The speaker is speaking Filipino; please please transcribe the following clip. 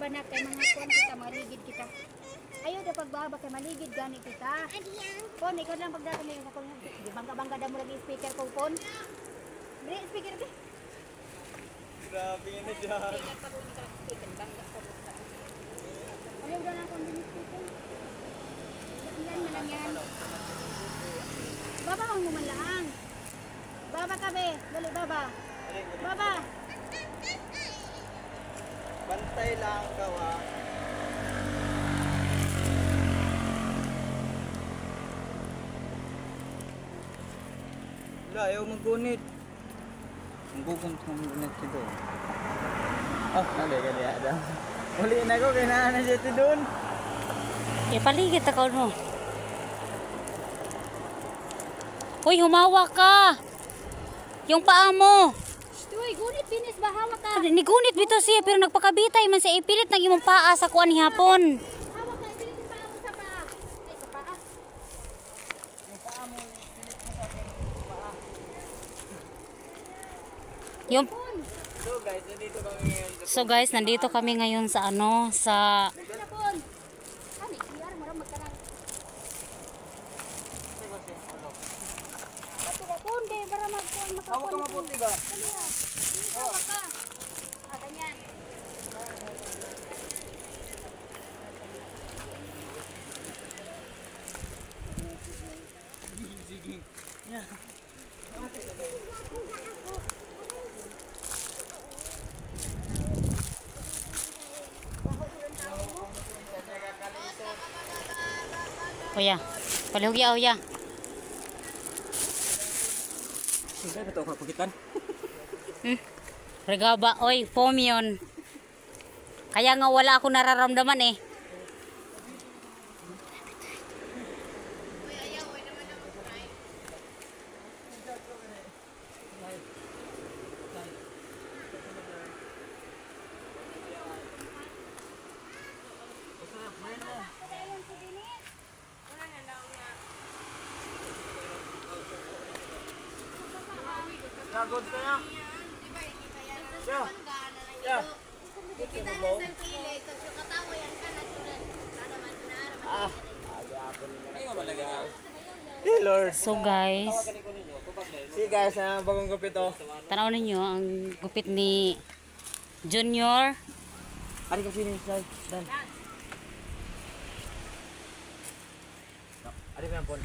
banak kay mga kuan kita maligid kita. Ayo da pagbaba kay maligid gani kita. Pon ikaw lang pagdato may sa kon. Di bangga-bangga da mo lagi speaker ko pon. Dre speaker be. Grabe na dyan. Speaker bangga ko. Ayaw da na kon din speaker. Ilan na lang yan. Baba mo man lang. Baba ka be, dali baba. Baba. Bantay lang gawa. Wala, ayaw maggunit. Ang gugunt ng gunit ito. Oh, gali ada. Uli na ko, kailangan na siya ito doon. Paligid ako no. Uy, humawa ka. Yung paa mo. Uy, gunit binis bahawa ka. Nigunit bito siya pero nagpakabitay man siya ipilit nang imong paa sa kuan ni hapon. Hawak ka, bilis pa ako sa paa. Ay, sa paa. Yung paa mo, pilit mo sa akin. Paa. Yung So guys, So guys, nandito nandito kami ngayon. kami ngayon sa ano, sa Pon. Ani, iyar mo ra magkanang. Ato ba pon kay para magkuan Hawak makapon. ka mabuti ba? Dali ha. Hawak ka. Ah, ganyan. Sige. Oya. Palihog ya, oya. Sige, ba't ako kapagitan? Regaba, oy, foam yun. Kaya nga wala ako nararamdaman eh. Nagod ka na. Yeah. Yeah. Ah. Ay, malaga. Hey Lord. So guys, See guys, bagong gupit oh. tanaw ninyo ang gupit ni Junior. Ari ka sini slide. Dan. Ari ka pon.